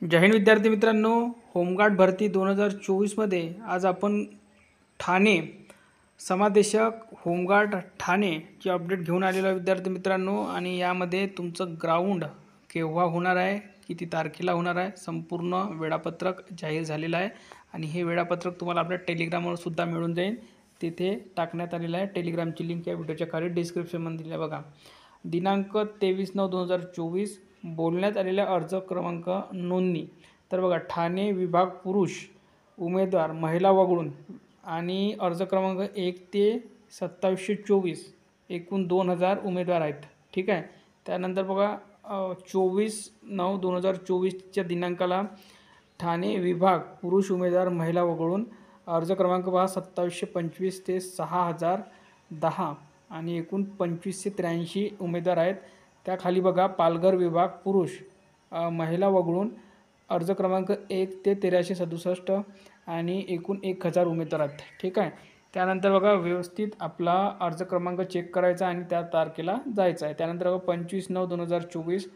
जय हिंद विद्यार्थी मित्रांनो, होमगार्ड भरती 2024मध्ये आज आपण ठाणे समादेशक होमगार्ड ठाणेची अपडेट घेऊन आलेलो आहे विद्यार्थी मित्रांनो। आणि यामध्ये तुमचं ग्राउंड केव्हा होणार आहे, किती तारखेला होणार आहे, संपूर्ण वेळापत्रक जाहीर झालेलं आहे। आणि हे वेळापत्रक तुम्हाला आपल्या टेलिग्रामवर सुद्धा मिळून जाईल, तिथे टाकण्यात आलेलं आहे। टेलिग्रामची लिंक या व्हिडिओच्या खाली डिस्क्रिप्शनमध्ये दिली आहे बघा। दिनांक 23/9/2024 बोलण्यात आलेल्या अर्ज क्रमांक नोंदणी। तर बघा, ठाणे विभाग पुरुष उमेदवार महिला वगळून आणि अर्ज क्रमांक 1 ते 2724 एकूण 2000 उमेदवार आहेत, ठीक आहे। त्यानंतर बघा 24/9/2024च्या दिनांकाला ठाणे विभाग पुरुष उमेदवार महिला वगळून अर्ज क्रमांक पहा 2725 ते 6010 आणि एकूण 2583 उमेदवार आहेत। त्याखाली बघा पालघर विभाग पुरुष महिला वगळून अर्ज क्रमांक 1 ते 1367 आणि एकूण 1000 उमेदवार आहेत, ठीक आहे। त्यानंतर बघा व्यवस्थित आपला अर्ज क्रमांक चेक करायचा आणि त्या तारखेला जायचं आहे। त्यानंतर बघा 25/9/2024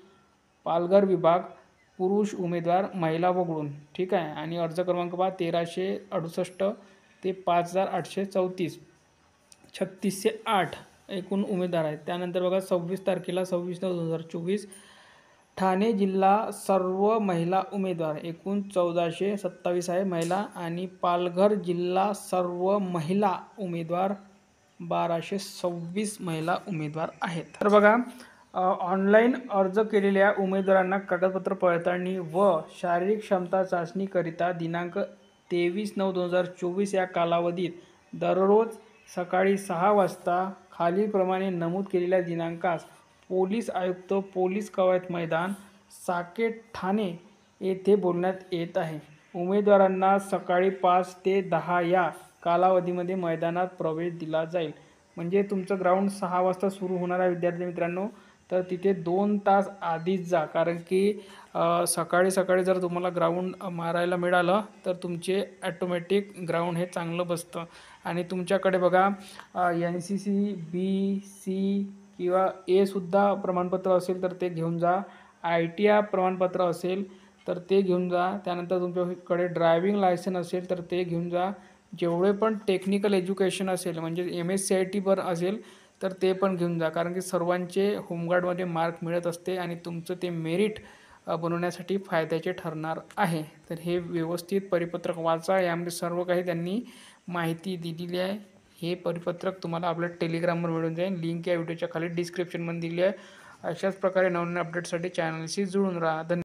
पालघर विभाग पुरुष उमेदवार महिला वगळून, ठीक आहे। आणि अर्ज क्रमांक पहा 1368 ते 5834 3608 एकूण उमेदवार आहेत। त्यानंतर बघा 26 तारखेला 26/9/2024 ठाणे जिल्हा सर्व महिला उमेदवार एकूण 1427 आहे महिला। आणि पालघर जिल्हा सर्व महिला उमेदवार 1226 महिला उमेदवार आहेत। तर बघा ऑनलाईन अर्ज केलेल्या उमेदवारांना कागदपत्र पडताळणी व शारीरिक क्षमता चाचणीकरिता दिनांक 23/9/2024 या कालावधीत दररोज सकाळी 6 वाजता खालीलप्रमाणे नमूद केलेल्या दिनांकास पोलीस आयुक्त पोलीस कवायत मैदान साकेत ठाणे येथे बोलण्यात येत आहे। उमेदवारांना सकाळी 5 ते 10 या कालावधीमध्ये मैदानात प्रवेश दिला जाईल। म्हणजे तुमचं ग्राउंड 6 वाजता सुरू होणार आहे विद्यार्थी मित्रांनो, तर तिथे 2 तास आधीच जा, कारण की सकाळी सकाळी जर तुम्हाला ग्राउंड मारायला मिळालं तर तुमचे ॲटोमॅटिक ग्राउंड हे चांगलं बसतं। आणि तुमच्याकडे बघा NCC BC किंवा A सुद्धा प्रमाणपत्र असेल तर ते घेऊन जा, ITI प्रमाणपत्र असेल तर ते घेऊन जा। त्यानंतर तुमच्याकडे ड्रायव्हिंग लायसन असेल तर ते घेऊन जा। जेवढे पण टेक्निकल एज्युकेशन असेल म्हणजे MSCIT पण असेल तर ते पण घेऊन जा, कारण की सर्वांचे होमगार्डमध्ये मार्क मिळत असते आणि तुमचं ते मेरिट बनवण्यासाठी फायद्याचे ठरणार आहे। तर हे व्यवस्थित परिपत्रक वाचा, यामध्ये सर्व काही त्यांनी माहिती दिलेली आहे। हे परिपत्रक तुम्हाला आपल्या टेलिग्रामवर मिळून जाईल, लिंक या व्हिडिओच्या खाली डिस्क्रिप्शनमध्ये दिली आहे। अशाच प्रकारे नवीन अपडेटसाठी चॅनलशी जुळून राहा। धन्यवाद।